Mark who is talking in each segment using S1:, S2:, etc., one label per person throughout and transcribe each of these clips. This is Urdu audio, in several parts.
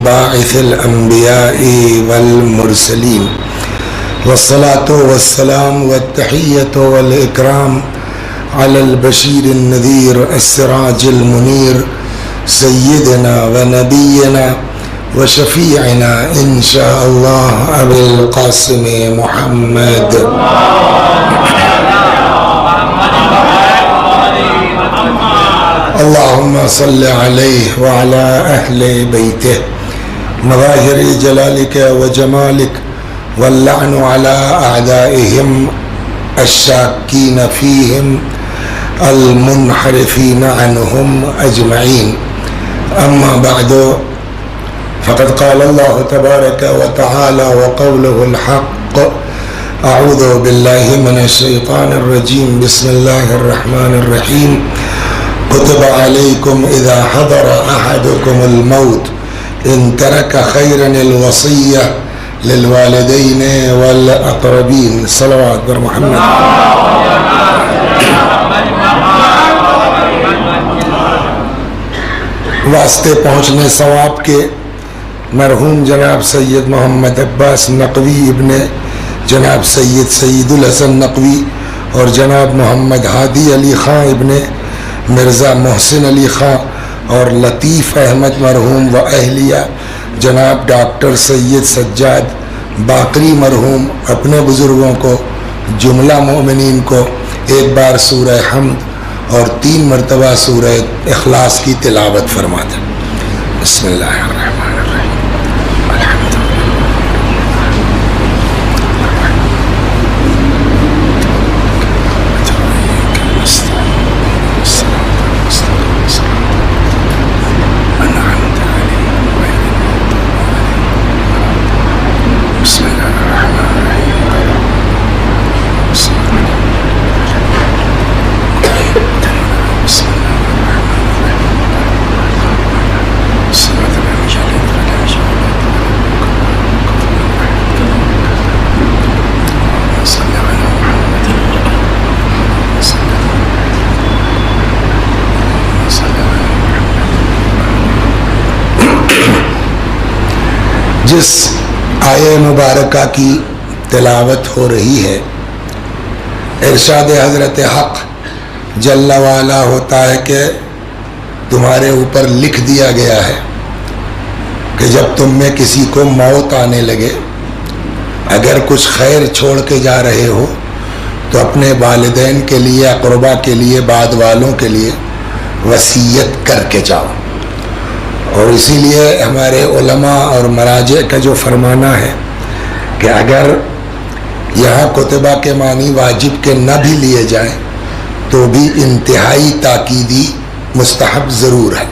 S1: باعث الأنبياء والمرسلين والصلاة والسلام والتحية والإكرام على البشير النذير السراج المنير سيدنا ونبينا وشفيعنا إن شاء الله أبي القاسم محمد اللهم صل عليه وعلى أهل بيته مظاهر جلالك وجمالك واللعن على أعدائهم الشاكين فيهم المنحرفين عنهم أجمعين. أما بعد فقد قال الله تبارك وتعالى وقوله الحق أعوذ بالله من الشيطان الرجيم بسم الله الرحمن الرحيم كتب عليكم إذا حضر أحدكم الموت إن ترك خيرا الوصية للوالدين والأقربين صلوات بر محمد. واسطے پہنچنے ثواب کے مرحوم جناب سید محمد عباس نقوی ابن جناب سید الحسن نقوی اور جناب محمد ہادی علی خان ابن مرزا محسن علی خان اور لطیف احمد مرحوم و اہلیہ جناب ڈاکٹر سید سجاد باقری مرحوم اپنے بزرگوں کو جملہ مومنین کو ایک بار سورہ حمد اور 3 مرتبہ سورہ اخلاص کی تلاوت فرما دیں. بسم اللہ الرحمن الرحیم. جس آیہ مبارکہ کی تلاوت ہو رہی ہے ارشاد حضرت حق جل وعلا ہوتا ہے کہ تمہارے اوپر لکھ دیا گیا ہے کہ جب تم میں کسی کو موت آنے لگے اگر کچھ خیر چھوڑ کے جا رہے ہو تو اپنے والدین کے لیے اقربا کے لیے بعد والوں کے لیے وصیت کر کے جاؤ. اور اسی لیے ہمارے علماء اور مراجع کا جو فرمانا ہے کہ اگر یہاں کتبہ کے معنی واجب کے نہ بھی لیے جائیں تو بھی انتہائی تاکیدی مستحب ضرور ہے.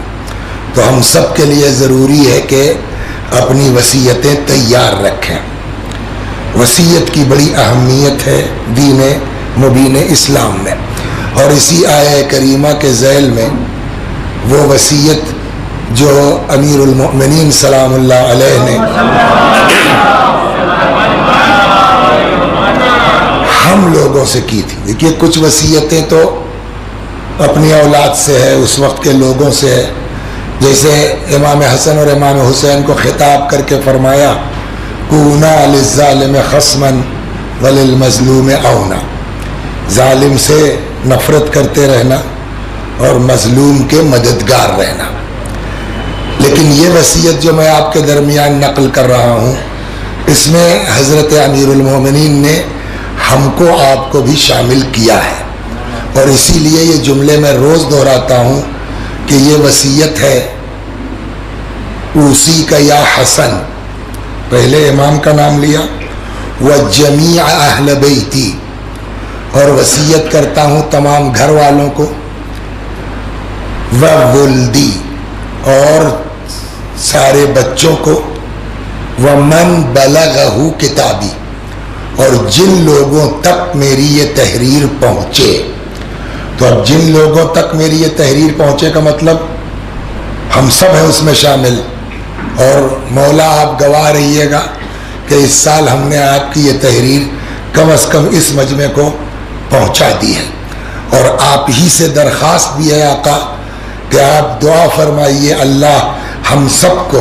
S1: تو ہم سب کے لیے ضروری ہے کہ اپنی وصیتیں تیار رکھیں. وصیت کی بڑی اہمیت ہے دین مبین اسلام میں، اور اسی آیہ کریمہ کے ذیل میں وہ وصیت جو امیر المؤمنین سلام اللہ علیہ نے ہم لوگوں سے کی تھی. دیکھیے کچھ وصیتیں تو اپنی اولاد سے ہے، اس وقت کے لوگوں سے ہے. جیسے امام حسن اور امام حسین کو خطاب کر کے فرمایا کونا للظالم خصما وللمظلوم اونا، ظالم سے نفرت کرتے رہنا اور مظلوم کے مددگار رہنا. لیکن یہ وصیت جو میں آپ کے درمیان نقل کر رہا ہوں اس میں حضرت امیر المومنین نے ہم کو آپ کو بھی شامل کیا ہے، اور اسی لیے یہ جملے میں روز دہراتا ہوں کہ یہ وصیت ہے اوصی کا یا حسن، پہلے امام کا نام لیا، وجمیع اہل بیتی، اور وصیت کرتا ہوں تمام گھر والوں کو، وولدی، اور سارے بچوں کو، ومن بلغہ کتابی، اور جن لوگوں تک میری یہ تحریر پہنچے. تو اب جن لوگوں تک میری یہ تحریر پہنچے کا مطلب ہم سب ہیں اس میں شامل. اور مولا آپ گواہ رہیے گا کہ اس سال ہم نے آپ کی یہ تحریر کم از کم اس مجمع کو پہنچا دی ہے، اور آپ ہی سے درخواست بھی ہے آقا کہ آپ دعا فرمائیے اللہ ہم سب کو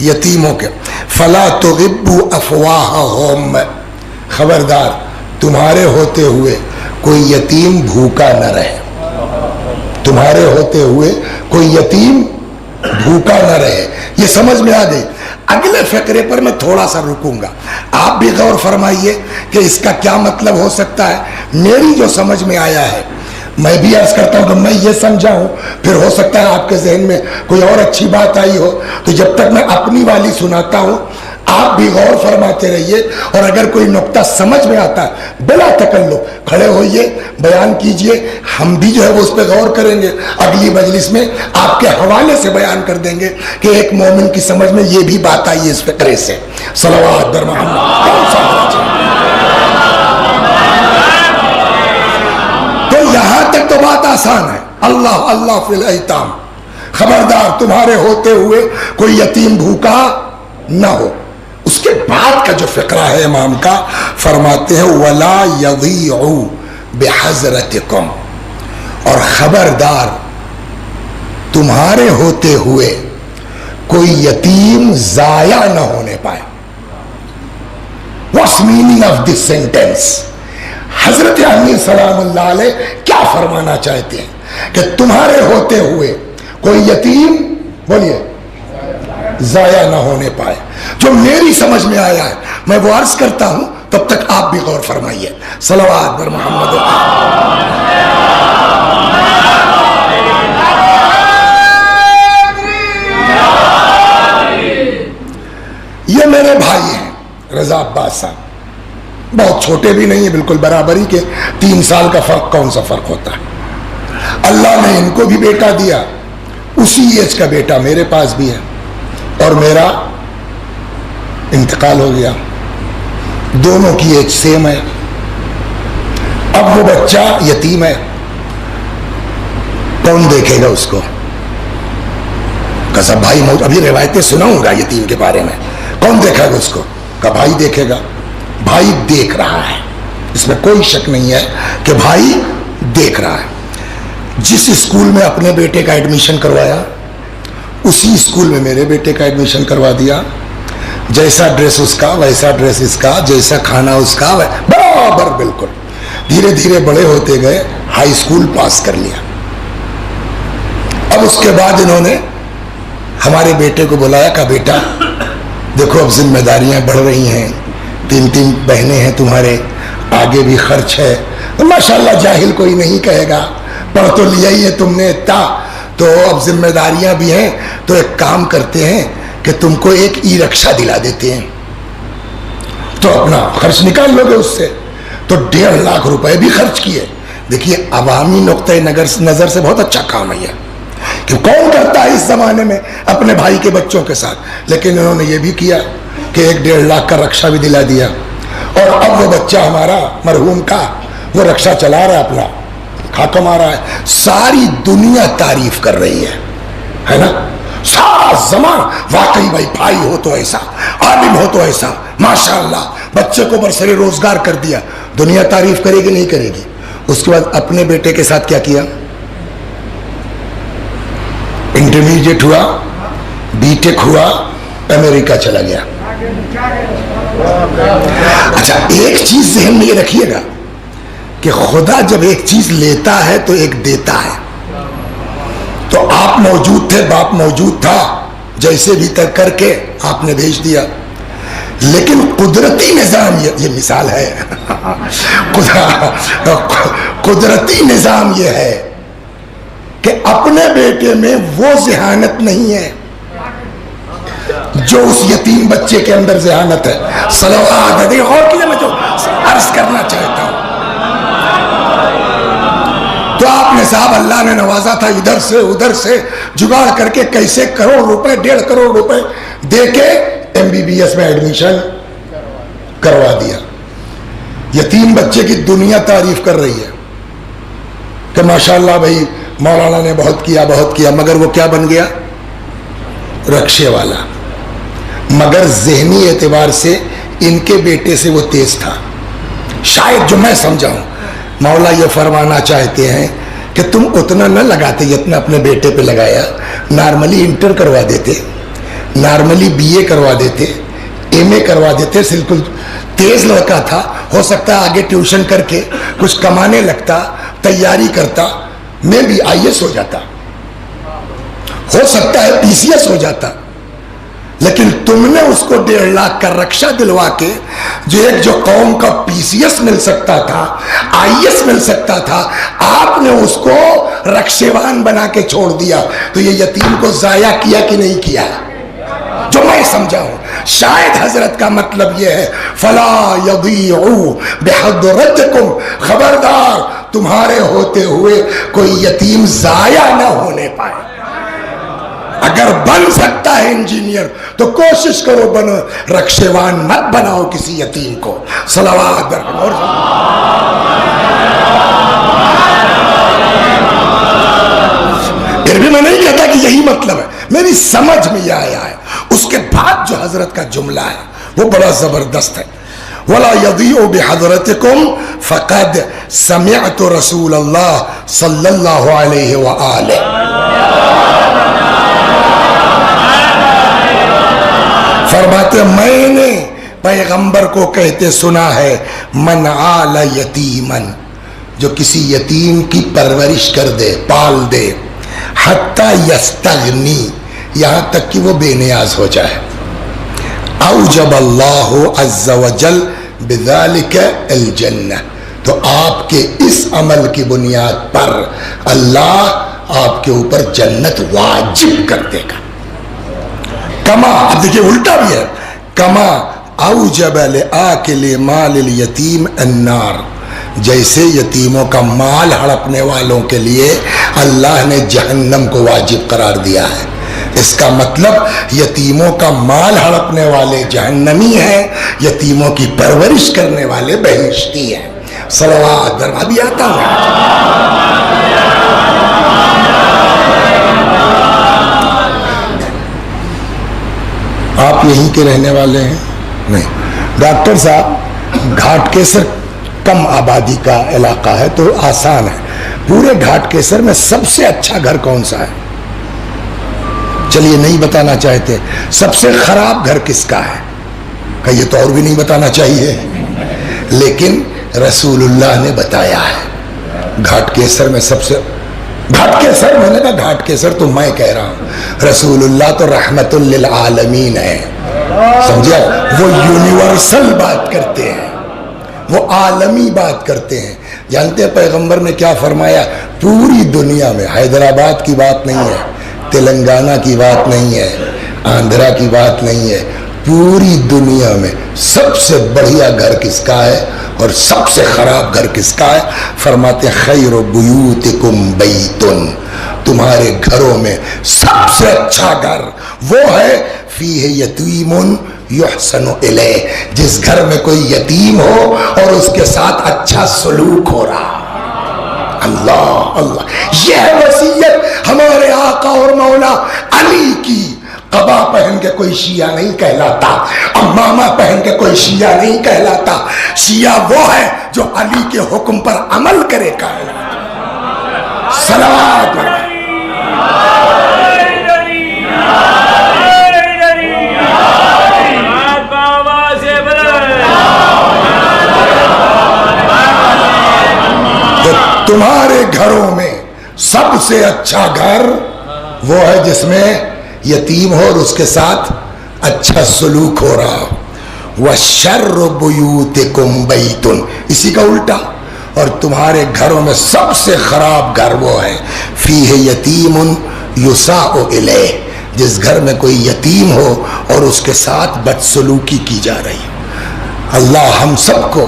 S1: یتیموں کے. فلا تغبوا افواہہم، خبردار تمہارے ہوتے ہوئے کوئی یتیم بھوکا نہ رہے. تمہارے ہوتے ہوئے کوئی یتیم بھوکا نہ رہے. یہ سمجھ میں آ گئی. اگلے فقرے پر میں تھوڑا سا رکوں گا، آپ بھی غور فرمائیے کہ اس کا کیا مطلب ہو سکتا ہے. میری جو سمجھ میں آیا ہے میں بھی عرض کرتا ہوں کہ میں یہ سمجھا ہوں، پھر ہو سکتا ہے آپ کے ذہن میں کوئی اور اچھی بات آئی ہو. تو جب تک میں اپنی والی سناتا ہوں آپ بھی غور فرماتے رہیے، اور اگر کوئی نقطہ سمجھ میں آتا ہے بلا تکلف کھڑے ہوئیے، بیان کیجئے. ہم بھی جو ہے وہ اس پہ غور کریں گے. اگلی مجلس میں آپ کے حوالے سے بیان کر دیں گے کہ ایک مومن کی سمجھ میں یہ بھی بات آئی ہے اس فقرے سے. صلوات بر محمد. تو یہاں تک تو بات آسان ہے. اللہ اللہ فی الایتام، خبردار تمہارے ہوتے ہوئے کوئی یتیم بھوکا نہ ہو. اس کے بعد کا جو فقرہ ہے امام کا، فرماتے ہیں وَلَا يَضِيعُ بِحَضْرَتِكُمْ، اور خبردار تمہارے ہوتے ہوئے کوئی یتیم ضائع نہ ہونے پائے. What's meaning of this sentence؟ حضرت امیر سلام اللہ علیہ کیا فرمانا چاہتے ہیں کہ تمہارے ہوتے ہوئے کوئی یتیم، بولیے، ضائع نہ ہونے پائے. جو میری سمجھ میں آیا ہے میں وہ عرض کرتا ہوں، تب تک آپ بھی غور فرمائیے. صلوات بر محمد. یہ میرے بھائی ہیں رضا عباس صاحب، بہت چھوٹے بھی نہیں ہیں، بالکل برابری کے. 3 سال کا فرق، کون سا فرق ہوتا ہے. اللہ نے ان کو بھی بیٹا دیا، اسی ایج کا بیٹا میرے پاس بھی ہے، اور میرا انتقال ہو گیا. دونوں کی ایج سیم ہے. اب وہ بچہ یتیم ہے، کون دیکھے گا اس کو؟ کہا بھائی، ابھی روایتیں سناؤں گا یتیم کے بارے میں. کون دیکھے گا اس کو؟ کہا بھائی دیکھے گا. بھائی دیکھ رہا ہے، اس میں کوئی شک نہیں ہے کہ بھائی دیکھ رہا ہے. جس اسکول میں اپنے بیٹے کا ایڈمیشن کروایا اسی اسکول میں میرے بیٹے کا ایڈمیشن کروا دیا. جیسا ڈریس اس کا ویسا ڈریس اس کا، جیسا کھانا اس کا برابر بالکل. دھیرے دھیرے بڑے ہوتے گئے، ہائی اسکول پاس کر لیا. اب اس کے بعد انہوں نے ہمارے بیٹے کو بلایا، کہا بیٹا دیکھو اب ذمہ داریاں بڑھ رہی ہیں، 3 بہنیں ہیں تمہارے، آگے بھی خرچ ہے. ماشاءاللہ جاہل کوئی نہیں کہے گا، پڑھ تو لیا ہی ہے تم نے اتنا، تو اب ذمہ داریاں بھی ہیں، تو ایک کام کرتے ہیں کہ تم کو ایک ای رکشا دلا دیتے ہیں، تو اپنا خرچ نکال لو گے اس سے. تو 1.5 لاکھ روپے بھی خرچ کیے. دیکھیے عوامی نقطۂ نظر سے بہت اچھا کام ہے یہ، کہ کون کرتا ہے اس زمانے میں اپنے بھائی کے بچوں کے ساتھ. لیکن انہوں نے یہ بھی کیا کہ 1.5 لاکھ کا رکشا بھی دلا دیا. اور اب وہ بچہ ہمارا مرحوم کا وہ رکشا چلا رہا ہے، اپنا کھا کما رہا ہے. ساری دنیا تعریف کر رہی ہے نا، سارا زمان. واقعی بھائی بھائی ہو تو ایسا، عالم ہو تو ایسا، ماشاءاللہ بچے کو برسر روزگار کر دیا. دنیا تعریف کرے گی نہیں کرے گی. اس کے بعد اپنے بیٹے کے ساتھ کیا کیا؟ انٹرمیڈیٹ ہوا، بی ٹیک ہوا، امریکہ چلا گیا. اچھا ایک چیز ذہن میں یہ رکھیے گا کہ خدا جب ایک چیز لیتا ہے تو ایک دیتا ہے. تو آپ موجود تھے، باپ موجود تھا، جیسے بھی کر کے آپ نے بھیج دیا. لیکن قدرتی نظام، یہ مثال ہے قدرتی نظام یہ ہے کہ اپنے بیٹے میں وہ ذہانت نہیں ہے جو اس یتیم بچے کے اندر ذہانت ہے. صلوات ہے. اور کیا میں جو عرض کرنا چاہتا ہوں، تو آپ نے صاحب اللہ نے نوازا تھا، ادھر سے ادھر سے جگاڑ کر کے کیسے کروڑ روپے 1.5 کروڑ روپے دے کے MBBS میں ایڈمیشن کروا دیا. یتیم بچے کی دنیا تعریف کر رہی ہے کہ ماشاءاللہ بھائی مولانا نے بہت کیا، مگر وہ کیا بن گیا؟ رکشے والا. مگر ذہنی اعتبار سے ان کے بیٹے سے وہ تیز تھا. شاید جو میں سمجھا ہوں، مولا یہ فرمانا چاہتے ہیں کہ تم اتنا نہ لگاتے جتنا اپنے بیٹے پہ لگایا. نارملی انٹر کروا دیتے، نارملی BA کروا دیتے, MA کروا دیتے, بالکل تیز لڑکا تھا, ہو سکتا ہے آگے ٹیوشن کر کے کچھ کمانے لگتا, تیاری کرتا, میں بھی IAS ہو جاتا, ہو سکتا ہے PCS ہو جاتا. لیکن تم نے اس کو 1.5 لاکھ کا رکشہ دلوا کے, جو قوم کا PCS مل سکتا تھا, IAS مل سکتا تھا, آپ نے اس کو رکشےوان بنا کے چھوڑ دیا. تو یہ یتیم کو ضائع کیا کہ نہیں کیا؟ جو میں سمجھا ہوں شاید حضرت کا مطلب یہ ہے, فلا یضیعوا بحضرتکم, خبردار تمہارے ہوتے ہوئے کوئی یتیم ضائع نہ ہونے پائے. اگر بن سکتا ہے انجینئر تو کوشش کرو بنو, رکشےوان مت بناؤ کسی یتیم کو. صلوات اور پھر بھی میں نہیں کہتا کہ یہی مطلب ہے, میری سمجھ میں یہ آیا ہے. اس کے بعد جو حضرت کا جملہ ہے وہ بڑا زبردست ہے, وَلَا يَضِيعُ بِحَضْرَتِكُمْ فَقَدْ سَمِعْتُ رَسُولَ اللَّهِ صلی اللہ علیہ وآلہ. فرماتے میں نے پیغمبر کو کہتے سنا ہے, من آل یتیمن, جو کسی یتیم کی پرورش کر دے, پال دے, حتی یستغنی, یہاں تک کہ وہ بے نیاز ہو جائے, اوجب اللہ عز وجل بذالک الجنہ, تو آپ کے اس عمل کی بنیاد پر اللہ آپ کے اوپر جنت واجب کر دے گا. کما, اب دیکھیں الٹا بھی ہے, کما اوجب لآکل مال الیتیم النار, جیسے یتیموں کا مال ہڑپنے والوں کے لیے اللہ نے جہنم کو واجب قرار دیا ہے. اس کا مطلب یتیموں کا مال ہڑپنے والے جہنمی ہیں, یتیموں کی پرورش کرنے والے بہشتی ہیں. صلوات درما بھی آتا ہے. آپ یہیں کے رہنے والے ہیں؟ نہیں. ڈاکٹر صاحب, گھاٹ کیسر کم آبادی کا علاقہ ہے تو آسان ہے. پورے گھاٹ کیسر میں سب سے اچھا گھر کون سا ہے؟ چلیے نہیں بتانا چاہتے. سب سے خراب گھر کس کا ہے؟ کہ یہ تو اور بھی نہیں بتانا چاہیے, لیکن رسول اللہ نے بتایا ہے. گھاٹ کیسر میں سب سے, گھاٹ کیسر, میں نے کہا گھاٹ کیسر تو میں کہہ رہا ہوں, رسول اللہ تو رحمت للعالمین ہے, سمجھا؟ وہ یونیورسل بات کرتے ہیں, وہ عالمی بات کرتے ہیں. جانتے ہیں پیغمبر نے کیا فرمایا؟ پوری دنیا میں, حیدرآباد کی بات نہیں ہے, تلنگانہ کی بات نہیں ہے, آندھرا کی بات نہیں ہے, پوری دنیا میں سب سے بڑھیا گھر کس کا ہے اور سب سے خراب گھر کس کا ہے؟ فرماتے خیر بیوتکم بیتن, تمہارے گھروں میں سب سے اچھا گھر وہ ہے فیہ یتیم یحسن الیہ, جس گھر میں کوئی یتیم ہو اور اس کے ساتھ اچھا سلوک ہو رہا. اللہ اللہ, یہ ہے وصیت ہمارے آقا اور مولا علی کی. قبا پہن کے کوئی شیعہ نہیں کہلاتا, امامہ پہن کے کوئی شیعہ نہیں کہلاتا. شیعہ وہ ہے جو علی کے حکم پر عمل کرے کہلاتا. صلوات پڑھیں. تمہارے گھروں میں سب سے اچھا گھر وہ ہے جس میں یتیم ہو اور اس کے ساتھ اچھا سلوک ہو رہا ہو. وَشَرُّ بُيُوتِكُمْ بَيْتٌ, اسی کا الٹا. اور تمہارے گھروں میں سب سے خراب گھر وہ ہے فِيهِ يَتِيمٌ يُسَاءُ إِلَيْهِ, جس گھر میں کوئی یتیم ہو اور اس کے ساتھ بدسلوکی کی جا رہی ہو. اللہ ہم سب کو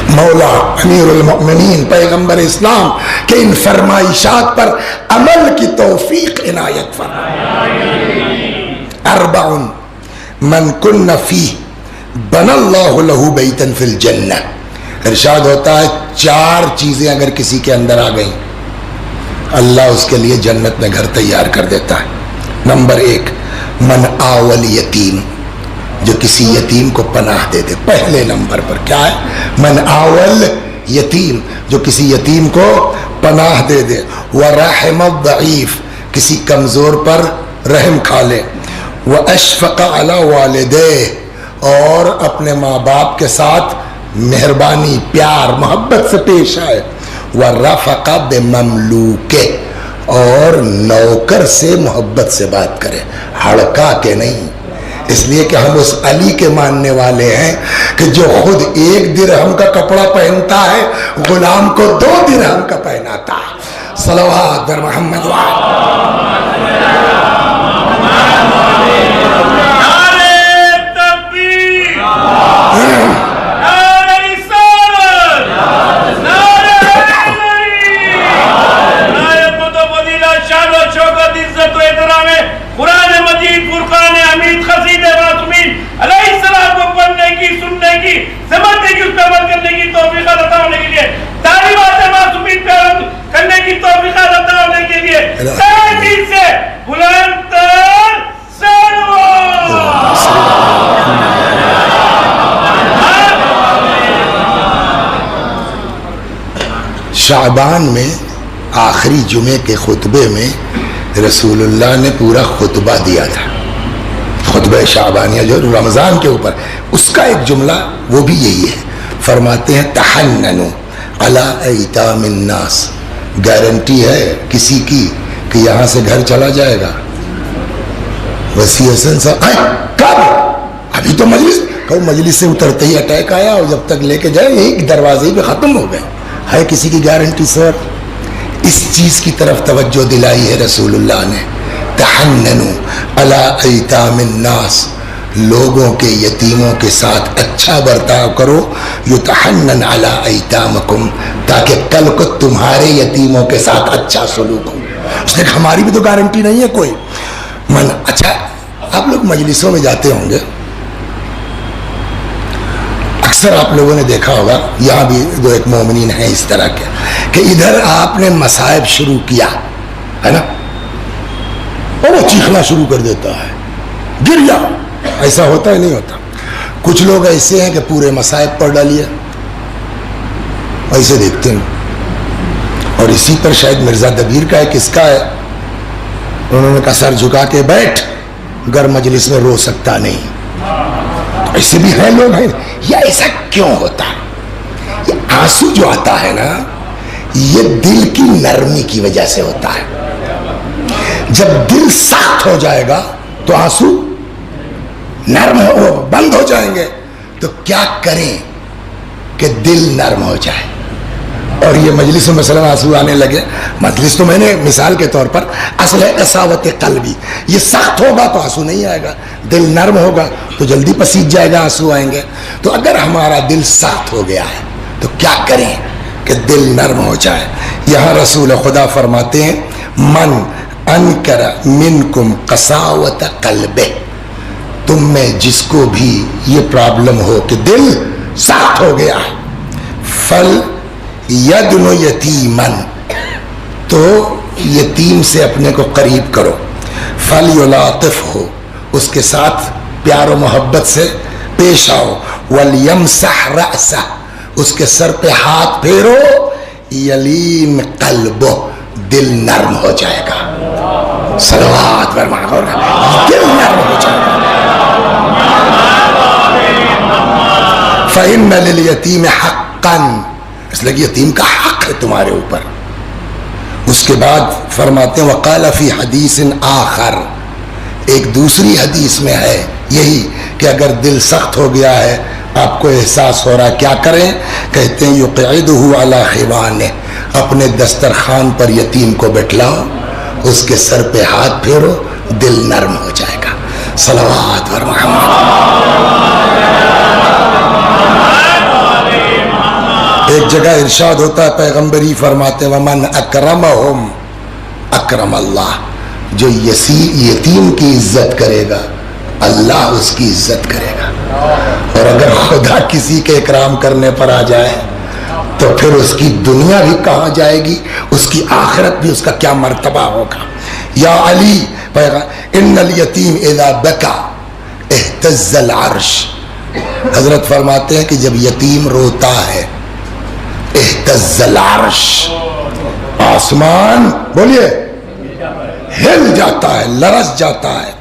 S1: مولا امیر المؤمنین پیغمبر اسلام کے ان فرمائشات پر عمل کی توفیق عنایت فرمائے. اربع من کن فیہ بنى اللہ لہ بیتا فی الجنہ. ارشاد ہوتا ہے 4 چیزیں اگر کسی کے اندر آ گئیں اللہ اس کے لیے جنت میں گھر تیار کر دیتا ہے. نمبر 1 من آول یتیم, جو کسی یتیم کو پناہ دے دے. پہلے نمبر پر کیا ہے؟ من آول یتیم, جو کسی یتیم کو پناہ دے دے. ورحم الضعیف, کسی کمزور پر رحم کھا لے. وَأَشْفَقَ عَلَى وَالِدَيْهِ اور اپنے ماں باپ کے ساتھ مہربانی پیار محبت سے پیش آئے. وَرَفَقَ بِمَمْلُوكِ اور نوکر سے محبت سے بات کرے, ہڑکا کے نہیں. اس لیے کہ ہم اس علی کے ماننے والے ہیں کہ جو خود 1 درہم کا کپڑا پہنتا ہے غلام کو 2 درہم کا پہناتا ہے. صلوات بر محمد
S2: قرآن مجید فرقان حمید خسید معصومین علیہ السلام کو پڑھنے کی, سننے کی, سمجھنے کی, اس پہ عمل کرنے کی توفیق عطا ہونے کے لیے, تعلیمات معصومین پہ عمل کرنے کی توفیق عطا ہونے کے لیے تحریر سے بلند تر
S1: شعبان میں آخری جمعے کے خطبے میں رسول اللہ نے پورا خطبہ دیا تھا, خطبہ شعبانیہ جو رمضان کے اوپر, اس کا ایک جملہ وہ بھی یہی ہے. فرماتے ہیں تحننوا علی ایتام الناس, گارنٹی ہے کسی کی کہ یہاں سے گھر چلا جائے گا. وسیع حسن صاحب کب, ابھی تو مجلس سے اترتے ہی اٹیک آیا اور جب تک لے کے جائے یہی دروازے پہ ختم ہو گئے. ہے کسی کی گارنٹی سر؟ اس چیز کی طرف توجہ دلائی ہے رسول اللہ نے. تحننوا علی ایتام الناس, لوگوں کے یتیموں کے ساتھ اچھا برتاؤ کرو. یتحنن علی ایتامکم, تاکہ کل کو تمہارے یتیموں کے ساتھ اچھا سلوک ہو. اس نے کہا ہماری بھی تو گارنٹی نہیں ہے کوئی. اچھا آپ لوگ مجلسوں میں جاتے ہوں گے, اکثر آپ لوگوں نے دیکھا ہوگا, یہاں بھی 2-1 مومنین ہیں اس طرح کے, کہ ادھر آپ نے مصائب شروع کیا ہے نا, اور وہ چیخنا شروع کر دیتا ہے, گر جا. ایسا ہوتا ہے نہیں ہوتا؟ کچھ لوگ ایسے ہیں کہ پورے مصائب پر ڈالیے, ایسے دیکھتے ہیں. اور اسی پر شاید مرزا دبیر کا ہے, کس کا ہے, انہوں نے کہا سر جھکا کے بیٹھ, گر مجلس میں رو سکتا نہیں. ایسے بھی ہیں لوگ ہیں. یہ ایسا کیوں ہوتا ہے؟ یہ آنسو جو آتا ہے نا, یہ دل کی نرمی کی وجہ سے ہوتا ہے. جب دل سخت ہو جائے گا تو آنسو نرم بند ہو جائیں گے. تو کیا کریں کہ دل نرم ہو جائے؟ اور یہ مجلس میں مثلا آنسو آنے لگے, مجلس تو میں نے مثال کے طور پر, اصل ہے قساوت قلبی. یہ سخت ہوگا تو آنسو نہیں آئے گا, دل نرم ہوگا تو جلدی پسیج جائے گا, آنسو آئیں گے. تو اگر ہمارا دل سخت ہو گیا ہے تو کیا کریں کہ دل نرم ہو جائے؟ یہاں رسول خدا فرماتے ہیں من انکر منکم قساوت قلبہ, تم میں جس کو بھی یہ پرابلم ہو کہ دل سخت ہو گیا ہے, فل یدن یتیمن, تو یتیم سے اپنے کو قریب کرو. فل یلاطف ہو, اس کے ساتھ پیار و محبت سے پیش آؤ. ولیمسح رأسہ, اس کے سر پہ ہاتھ پھیرو. یلین قلبہ, دل نرم ہو جائے گا. صلوات پر دل نرم ہو جائے گا. فإن لليتیم حقا, اس لیے یتیم کا حق ہے تمہارے اوپر. اس کے بعد فرماتے ہیں وقال فی حدیث آخر, ایک دوسری حدیث میں ہے یہی کہ اگر دل سخت ہو گیا ہے, آپ کو احساس ہو رہا ہے, کیا کریں؟ کہتے ہیں یقعدہ علی خوانہ, اپنے دسترخوان پر یتیم کو بٹھلاؤ, اس کے سر پہ ہاتھ پھیرو, دل نرم ہو جائے گا. صلوات اور محمد. ایک جگہ ارشاد ہوتا ہے, پیغمبری فرماتے ومن اکرمہم اکرم اللہ, جو یتیم کی عزت کرے گا اللہ اس کی عزت کرے گا. اور اگر خدا کسی کے اکرام کرنے پر آ جائے تو پھر اس کی دنیا بھی کہاں جائے گی, اس کی آخرت بھی, اس کا کیا مرتبہ ہوگا. یا علی ان الیتیم اذا بکا اہتز العرش, حضرت فرماتے ہیں کہ جب یتیم روتا ہے اہتز العرش, آسمان بولیے ہل جاتا ہے، لرز جاتا ہے.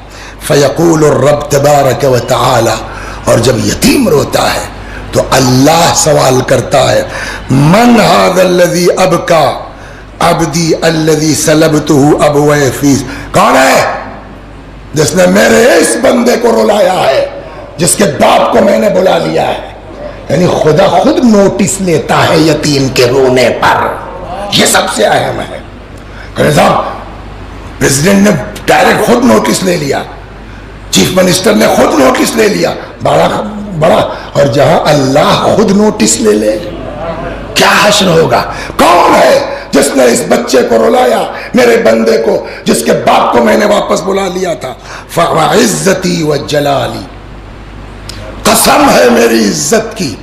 S1: فیقول الرب تبارک و تعالی، اور جب یتیم روتا ہے تو اللہ سوال کرتا ہے من هذا الذي ابکا عبدی الذي سلبته ابوی فی، کون ہے جس نے میرے اس بندے کو رلایا ہے جس کے باپ کو میں نے بلا لیا ہے. یعنی خدا خود نوٹس لیتا ہے یتیم کے رونے پر. یہ سب سے اہم ہے. صاحب پریزیڈنٹ نے ڈائریکٹ خود نوٹس لے لیا، چیف منسٹر نے خود نوٹس لے لیا، بڑا. اور جہاں اللہ خود نوٹس لے لے کیا حشر ہوگا. کون ہے جس نے اس بچے کو رلایا، میرے بندے کو جس کے باپ کو میں نے واپس بلا لیا تھا. فَعِزَّتِي وَجَلَالِي، قسم ہے میری عزت کی،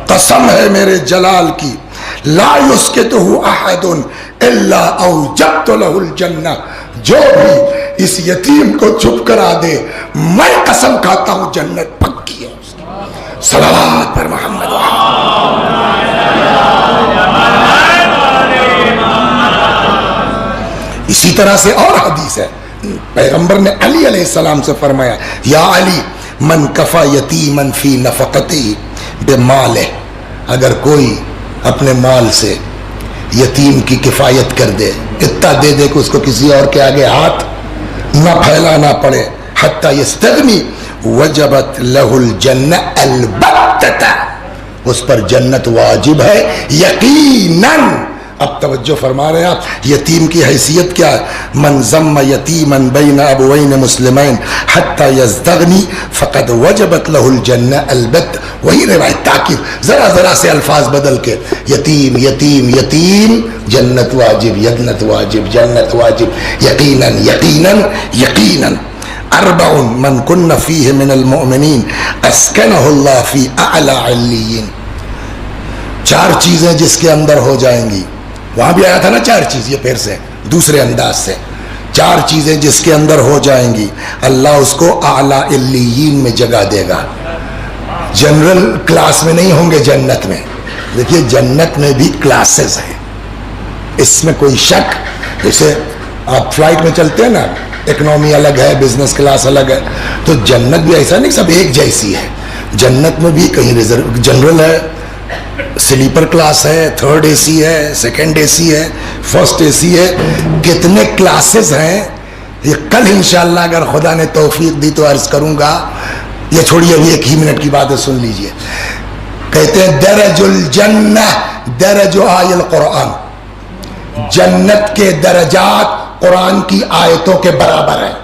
S1: قسم ہے میرے جلال کی. لا يسكته احد الا اوجبت له الجنہ، جو بھی اس یتیم کو چپ کرا دے میں قسم کھاتا ہوں جنت پکی ہے اس کی. صلوات پر محمد. اسی طرح سے اور حدیث ہے، پیغمبر نے علی علیہ السلام سے فرمایا یا علی من کفا یتیما فی نفقتی بمالہ، اگر کوئی اپنے مال سے یتیم کی کفایت کر دے، اتنا دے دے کہ اس کو کسی اور کے آگے ہاتھ نہ پھیلانا پڑے، حتی یستغنی وجبت لہ الجنہ البتہ، اس پر جنت واجب ہے یقیناً. اب توجہ فرما رہے ہیں آپ، یتیم کی حیثیت کیا ہے؟ من ضم یتیما بین ابوین مسلمین حتی یزدغنی فقد وجبت لہ الجنہ البتہ. وہی روایت تاکید ذرا سے الفاظ بدل کے، یتیم یتیم یتیم، جنت واجب جنت واجب جنت واجب یقیناً یقیناً یقیناً. اربع من کن فیہ من المؤمنین اسکنہ اللہ فی اعلی علیین، چار چیزیں جس کے اندر ہو جائیں گی. وہاں بھی آیا تھا نا چار چیز، یہ پھر سے دوسرے انداز سے، چار چیزیں جس کے اندر ہو جائیں گی اللہ اس کو اعلی علیین میں جگہ دے گا. جنرل کلاس میں نہیں ہوں گے جنت میں. دیکھیے جنت میں بھی کلاسز ہیں، اس میں کوئی شک. جیسے آپ فلائٹ میں چلتے ہیں نا، اکنومی الگ ہے، بزنس کلاس الگ ہے، تو جنت بھی ایسا نہیں سب ایک جیسی ہے. جنت میں بھی کہیں ریزرو جنرل ہے، سلیپر کلاس ہے، تھرڈ اے سی ہے، سیکنڈ اے سی ہے، فرسٹ اے سی ہے. کتنے کلاسز ہیں یہ کل انشاءاللہ اگر خدا نے توفیق دی تو عرض کروں گا. یہ چھوڑیے ابھی ایک ہی منٹ کی بات ہے، سن لیجئے. کہتے ہیں درج الجنہ درج آی القرآن، جنت کے درجات قرآن کی آیتوں کے برابر ہیں.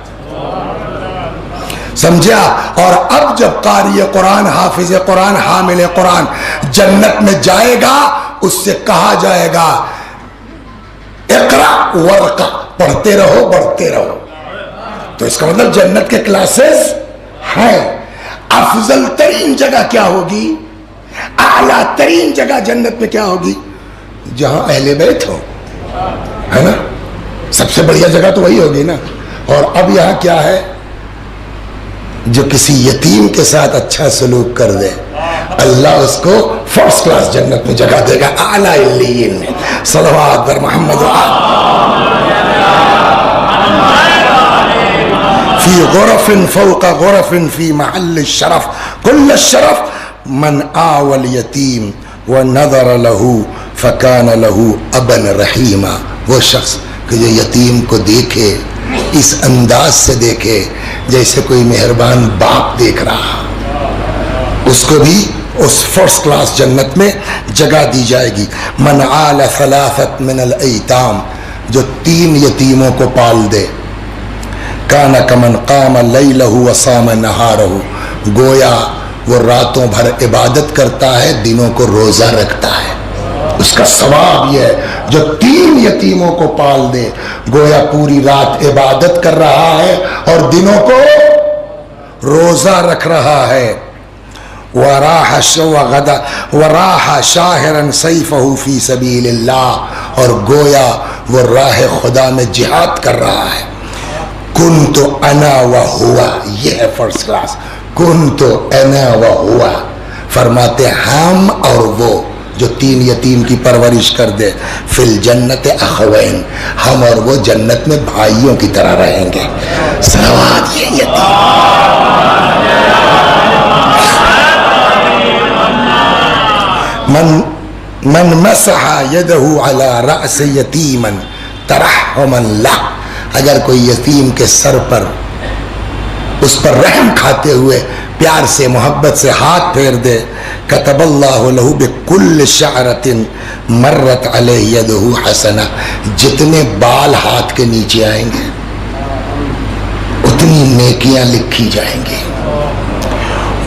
S1: سمجھا؟ اور اب جب قاری قرآن، حافظ قرآن، حامل قرآن جنت میں جائے گا، اس سے کہا جائے گا اقرا ورقا، پڑھتے رہو بڑھتے رہو. تو اس کا مطلب جنت کے کلاسز ہیں. افضل ترین جگہ کیا ہوگی؟ اعلیٰ ترین جگہ جنت میں کیا ہوگی؟ جہاں اہل بیت ہو، ہے نا. سب سے بڑھیا جگہ تو وہی ہوگی نا. اور اب یہاں کیا ہے؟ جو کسی یتیم کے ساتھ اچھا سلوک کر دے اللہ اس کو فرسٹ کلاس جنت میں جگہ دے گا، اعلیٰ علیین میں. صلوات بر محمد فی غرف فوق غرف فی محل الشرف کل الشرف من آوى الیتیم ونظر له فکان له ابا رحیما. وہ شخص کہ جو یتیم کو دیکھے اس انداز سے دیکھے جیسے کوئی مہربان باپ دیکھ رہا، اس کو بھی اس فرسٹ کلاس جنت میں جگہ دی جائے گی. من آل ثلاثت من الایتام، جو 3 یتیموں کو پال دے، کان کمن قام لیلہ وصام نہارہ، گویا وہ راتوں بھر عبادت کرتا ہے، دنوں کو روزہ رکھتا ہے. اس کا ثواب یہ ہے جو 3 یتیموں کو پال دے، گویا پوری رات عبادت کر رہا ہے اور دنوں کو روزہ رکھ رہا ہے. وراح شاہرا سیفہ فی سبیل اللہ، اور گویا وہ راہ خدا میں جہاد کر رہا ہے. کنت انا وہوا، یہ ہے فرسٹ کلاس. کنت انا وہوا، فرماتے ہم اور وہ جو 3 یتیم کی پرورش کر دے، فی الجنت اخوین، ہم اور وہ جنت میں بھائیوں کی طرح رہیں گے. صلوات. یہ یتیم من مسح یدہ علی رأس یتیما ترحما لہ، اگر کوئی یتیم کے سر پر اس پر رحم کھاتے ہوئے پیار سے محبت سے ہاتھ پھیر دے، کتب اللہ لہ بکل شعرۃ مرت علیہ یدہ حسنہ، جتنے بال ہاتھ کے نیچے آئیں گے اتنی نیکیاں لکھی جائیں گی.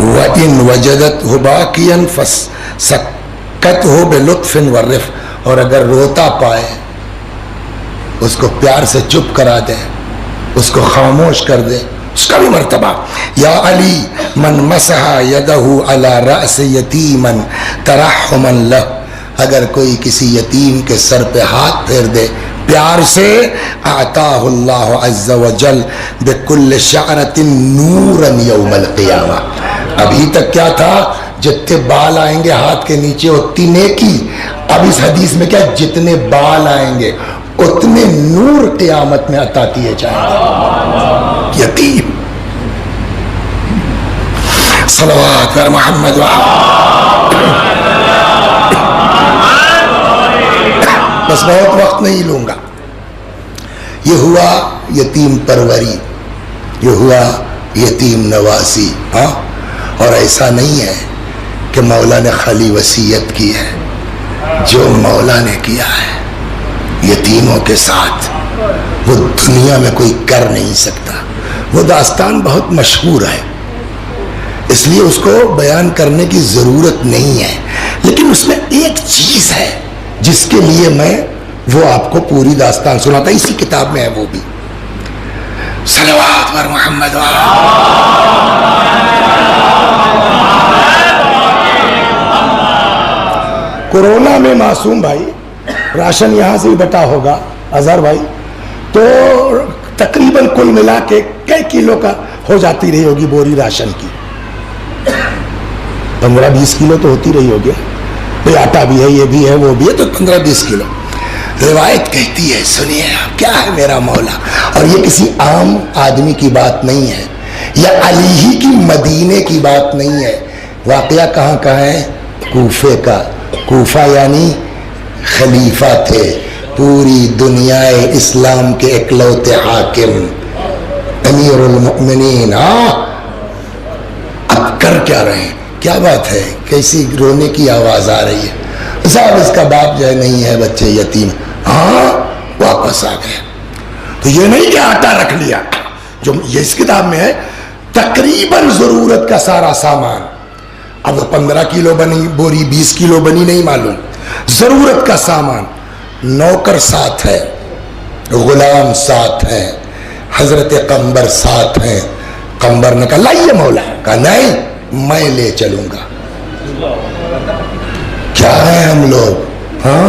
S1: وَإِن وَجَدَتْهُ بَاكِيًا فَسَكَّتْهُ بِلُطْفٍ وَالرِّفْقٍ، اور اگر روتا پائے اس کو پیار سے چپ کرا دے، اس کو خاموش کر دے، اس کا بھی مرتبہ. یا علی من مسح یدہ علی رأس یتیما ترحما لہ، اگر کوئی کسی یتیم کے سر پہ ہاتھ پھیر دے پیار سے، اعطاہ اللہ عز وجل بکل شعرۃ نورا یوم القیامہ. ابھی تک کیا تھا؟ جتنے بال آئیں گے ہاتھ کے نیچے اتنی نیکی. اب اس حدیث میں کیا؟ جتنے بال آئیں گے اتنے نور قیامت میں عطا کیے جائیں گے. یتیم. صلوات پر محمد بس بہت وقت نہیں لوں گا. یہ ہوا یتیم پروری، یہ ہوا یتیم نواسی. ہاں، اور ایسا نہیں ہے کہ مولا نے خالی وصیت کی ہے، جو مولا نے کیا ہے یتیموں کے ساتھ وہ دنیا میں کوئی کر نہیں سکتا. وہ داستان بہت مشہور ہے، اس لیے اس کو بیان کرنے کی ضرورت نہیں ہے، لیکن اس میں ایک چیز ہے جس کے لیے میں وہ آپ کو پوری داستان سناتا. اسی کتاب میں ہے وہ بھی. صلوات پر محمد. کورونا میں معصوم بھائی راشن یہاں سے ہی بٹا ہوگا اظہر بھائی، تو تقریباً کل ملا کے کئی کلو کا ہو جاتی رہی ہوگی بوری راشن کی. 15-20 کلو تو ہوتی رہی ہوگی. بھئی آٹا بھی ہے، یہ بھی ہے، وہ بھی ہے، تو 15-20 کلو. روایت کہتی ہے، سنیے کیا ہے میرا مولا، اور یہ کسی عام آدمی کی بات نہیں ہے، یا علی ہی کی مدینے کی بات نہیں ہے. واقعہ کہاں کا ہے؟ کوفے کا. کوفہ یعنی خلیفہ تھے، پوری دنیا اسلام کے اکلوتے حاکم، امیر المؤمنین. ہاں، اب کر کیا رہے ہیں؟ کیا بات ہے؟ کیسی رونے کی آواز آ رہی ہے. صاحب اس کا باپ جو ہے نہیں ہے، بچے یتیم. ہاں، واپس آ گئے. تو یہ نہیں کہ آٹا رکھ لیا، جو یہ اس کتاب میں ہے تقریباً ضرورت کا سارا سامان. اب وہ 15 کلو بنی بوری، 20 کلو بنی نہیں معلوم. ضرورت کا سامان. نوکر ساتھ ہے، غلام ساتھ ہیں، حضرت قمبر ساتھ ہیں. قمبر نے کہا لائیے مولا. کہا نہیں، میں لے چلوں گا. کیا ہے ہم لوگ، ہاں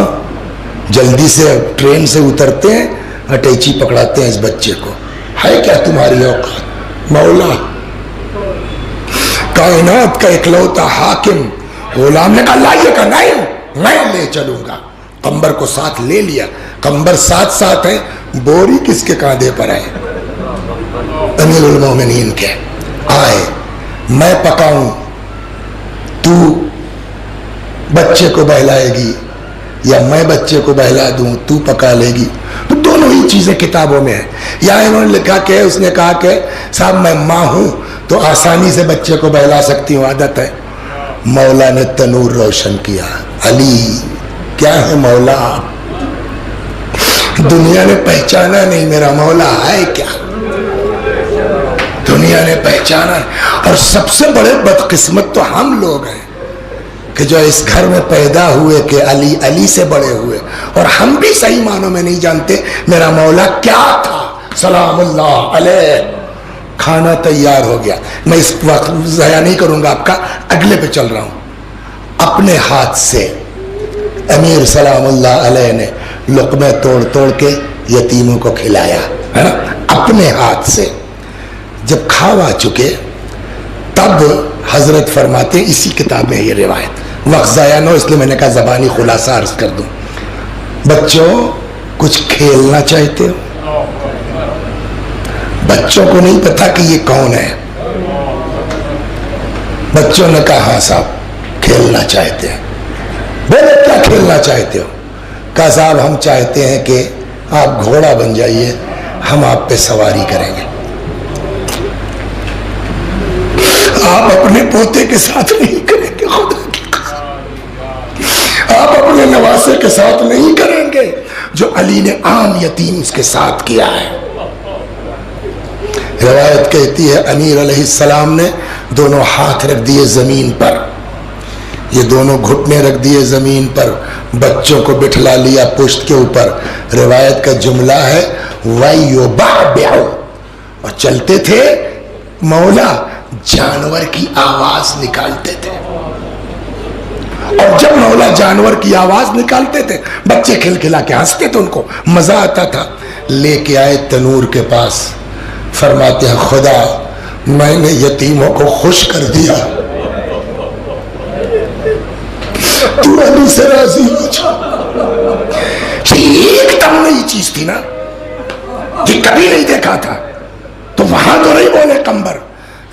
S1: جلدی سے ٹرین سے اترتے ہیں، اٹیچی پکڑاتے ہیں اس بچے کو. ہے کیا تمہاری اوقات؟ مولا کائنات کا اکلوتا حاکم. غلام نے کہا لائیے. کہا نہیں، میں لے چلوں گا. قمبر کو ساتھ لے لیا. قمبر ساتھ ہے، بوری کس کے کاندھے پر ہے؟ امیر المومنین کے. آئے، میں پکاؤں، تو بچے کو بہلائے گی، یا میں بچے کو بہلا دوں تو پکا لے گی. تو دونوں ہی چیزیں کتابوں میں ہیں. یا انہوں نے لکھا کہ اس نے کہا کہ صاحب میں ماں ہوں تو آسانی سے بچے کو بہلا سکتی ہوں، عادت ہے. مولا نے تنور روشن کیا. علی کیا ہے مولا؟ دنیا نے پہچانا نہیں میرا مولا ہے کیا. دنیا نے پہچانا. اور سب سے بڑے بدقسمت تو ہم لوگ ہیں کہ جو اس گھر میں پیدا ہوئے کہ علی علی سے بڑے ہوئے، اور ہم بھی صحیح معنوں میں نہیں جانتے میرا مولا کیا تھا. سلام اللہ علیہ. کھانا تیار ہو گیا. میں اس وقت ضائع نہیں کروں گا آپ کا، اگلے پہ چل رہا ہوں. اپنے ہاتھ سے امیر سلام اللہ علیہ نے لقمے توڑ کے یتیموں کو کھلایا، ہے نا، اپنے ہاتھ سے. جب کھا چکے تب حضرت فرماتے، اسی کتاب میں یہ روایت، وقت ضائع نہ ہو اس لیے میں نے کہا زبانی خلاصہ عرض کر دوں. بچوں کچھ کھیلنا چاہتے ہو؟ بچوں کو نہیں پتا کہ یہ کون ہے. بچوں نے کہا ہاں صاحب کھیلنا چاہتے ہیں. بولے کیا کھیلنا چاہتے ہو؟ کہا صاحب ہم چاہتے ہیں کہ آپ گھوڑا بن جائیے, ہم آپ پہ سواری کریں گے. آپ اپنے پوتے کے ساتھ نہیں کریں گے, خدا کی قسم آپ اپنے نواسے کے ساتھ نہیں کریں گے جو علی نے عام یتیم کے ساتھ کیا ہے. روایت کہتی ہے امیر علیہ السلام نے دونوں ہاتھ رکھ دیے زمین پر, یہ دونوں گھٹنے رکھ دیے زمین پر, بچوں کو بٹھلا لیا پشت کے اوپر. روایت کا جملہ ہے وَيُبَعْبِعُ, اور چلتے تھے مولا جانور کی آواز نکالتے تھے. اور جب مولا جانور کی آواز نکالتے تھے بچے کھل کھلا کے ہنستے تھے, ان کو مزہ آتا تھا. لے کے آئے تنور کے پاس, فرماتے ہیں خدا میں نے یتیموں کو خوش کر دیا, تو علی سے راضی ہو جا. ایک دم نئی چیز تھی نا, یہ کبھی نہیں دیکھا تھا, تو وہاں تو نہیں بولے قمبر.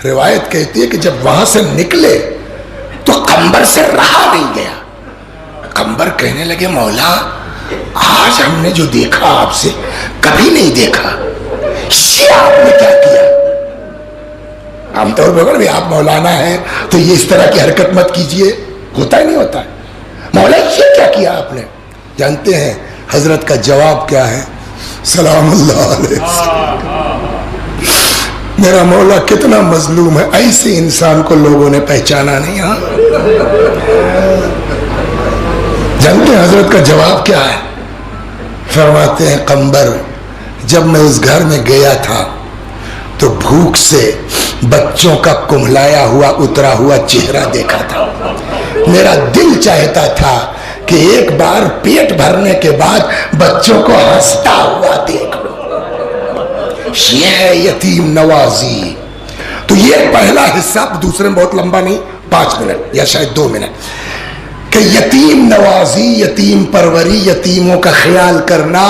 S1: روایت کہتی ہے کہ جب وہاں سے نکلے تو قمبر سے رہا نہیں گیا. قمبر کہنے لگے مولا آج ہم نے جو دیکھا آپ سے کبھی نہیں دیکھا, یہ آپ نے کیا کیا؟ عام طور پر اگر آپ مولانا ہیں تو یہ اس طرح کی حرکت مت کیجئے, ہوتا ہی نہیں ہوتا ہے. مولا یہ کیا کیا آپ نے؟ جانتے ہیں حضرت کا جواب کیا ہے؟ سلام اللہ علیہ. میرا مولا کتنا مظلوم ہے, ایسے انسان کو لوگوں نے پہچانا نہیں. ہاں جانتے ہیں حضرت کا جواب کیا ہے؟ فرماتے ہیں قمبر جب میں اس گھر میں گیا تھا تو بھوک سے بچوں کا کملایا ہوا اترا ہوا چہرہ دیکھا تھا. میرا دل چاہتا تھا کہ ایک بار پیٹ بھرنے کے بعد بچوں کو ہنستا ہوا دیکھ لو. یہ ہے یتیم نوازی. تو یہ پہلا حصہ, دوسرے میں بہت لمبا نہیں, 5 منٹ یا شاید 2 منٹ, کہ یتیم نوازی, یتیم پروری, یتیموں کا خیال کرنا.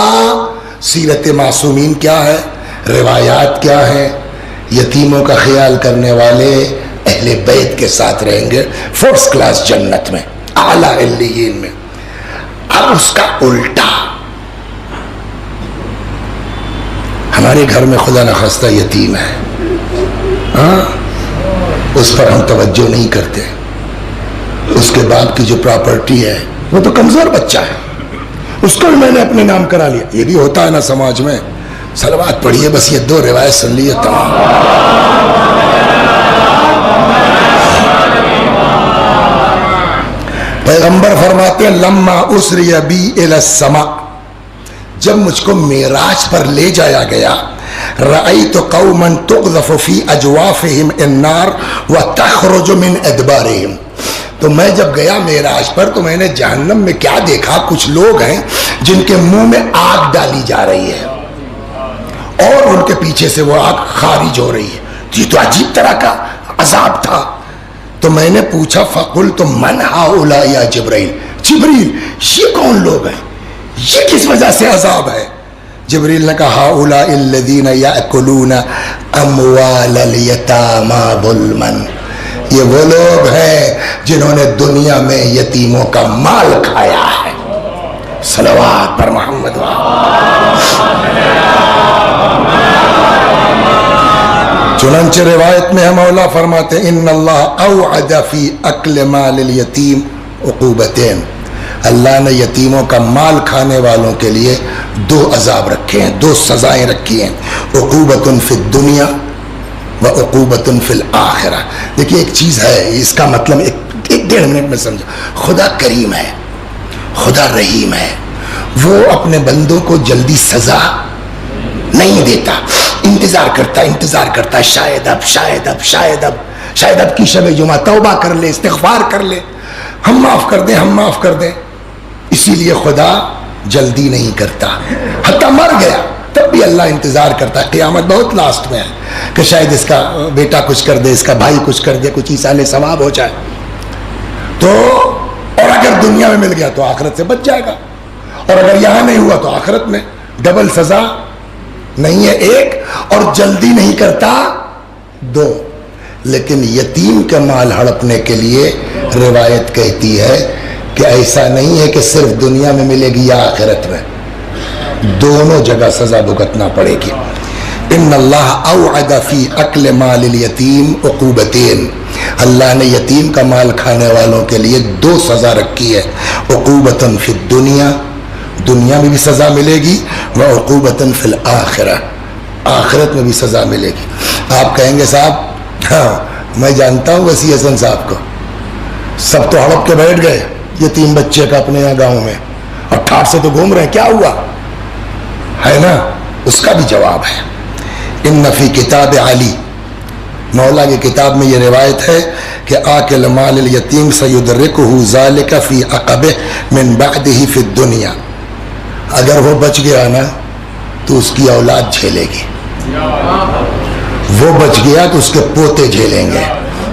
S1: سیرت معصومین کیا ہے, روایات کیا ہیں؟ یتیموں کا خیال کرنے والے اہل بیت کے ساتھ رہیں گے فرسٹ کلاس جنت میں, اعلیٰ علیین میں. اب اس کا الٹا, ہمارے گھر میں خدا نخواستہ یتیم ہے, ہاں اس پر ہم توجہ نہیں کرتے. اس کے بعد کی جو پراپرٹی ہے وہ تو کمزور بچہ ہے, اس کو بھی میں نے اپنے نام کرا لیا. یہ بھی ہوتا ہے نا سماج میں. صلوات پڑھیے, بس یہ 2 روایت سن لیے تمام. پیغمبر فرماتے ہیں لما اسری بی الی السماء, جب مجھ کو معراج پر لے جایا گیا, رأیت قوما تقذف فی اجوافہم النار وتخرج من ادبارہم, تو میں جب گیا معراج پر تو میں نے جہنم میں کیا دیکھا, کچھ لوگ ہیں جن کے منہ میں آگ ڈالی جا رہی ہے اور ان کے پیچھے سے وہ آگ خارج ہو رہی ہے. یہ تو عجیب طرح کا عذاب تھا. تو میں نے پوچھا فقلت من ہؤلاء یا جبرائیل, جبریل یہ کون لوگ ہیں, یہ کس وجہ سے عذاب ہے؟ جبریل نے کہا ہؤلاء الذین یأکلون اموال الیتامی ظلما, یہ وہ لوگ ہیں جنہوں نے دنیا میں یتیموں کا مال کھایا ہے. صلوات پر محمد چنانچہ روایت میں مولا فرماتے ہیں ان اللہ اوعد فی اکل مال الیتیم عقوبتین, اللہ نے یتیموں کا مال کھانے والوں کے لیے 2 عذاب رکھے ہیں, 2 سزائیں رکھی ہیں, عقوبۃ فی الدنیا و عقوبۃ فی الآخرہ. دیکھیے ایک چیز ہے, اس کا مطلب ایک 1.5 منٹ میں سمجھو. خدا کریم ہے, خدا رحیم ہے, وہ اپنے بندوں کو جلدی سزا نہیں دیتا, انتظار کرتا, شاید اب کی شب جمعہ توبہ کر لے, استغفار کر لے, ہم معاف کر دیں. اسی لیے خدا جلدی نہیں کرتا. حتیٰ مر گیا تب بھی اللہ انتظار کرتا ہے. قیامت بہت لاسٹ میں ہے کہ شاید اس کا بیٹا کچھ کر دے, اس کا بھائی کچھ کر دے, کچھ ایصال ثواب ہو جائے. تو اور اگر دنیا میں مل گیا تو آخرت سے بچ جائے گا، اور اگر یہاں نہیں ہوا تو آخرت میں ڈبل سزا نہیں ہے ایک، اور جلدی نہیں کرتا دو۔ لیکن یتیم کا مال ہڑپنے کے لیے روایت کہتی ہے کہ ایسا نہیں ہے کہ صرف دنیا میں ملے گی یا آخرت میں، دونوں جگہ سزا بھگتنا پڑے گی۔ ان اللہ اوعد فی اکل مال الیتیم عقوبتین، اللہ نے یتیم کا مال کھانے والوں کے لیے دو سزا رکھی ہے، عقوبتاً فی الدنیا، دنیا میں بھی سزا ملے گی، وعقوبتاً فی الآخرہ، آخرت میں بھی سزا ملے گی۔ آپ کہیں گے صاحب ہاں میں جانتا ہوں وسیع حسن صاحب کو، سب تو ہڑپ کے بیٹھ گئے یتیم بچے کا اپنے یہاں گاؤں میں، اور ٹھاٹ سے تو گھوم رہے ہیں، کیا ہوا ہے نا؟ اس کا بھی جواب ہے۔ ان فی کتاب علی، مولا کی کتاب میں یہ روایت ہے کہ آکل مال الیتیم سیدرکہ ذالک فی عقبہ من بعدہ فی الدنیا، اگر وہ بچ گیا نا تو اس کی اولاد جھیلے گی، وہ بچ گیا تو اس کے پوتے جھیلیں گے،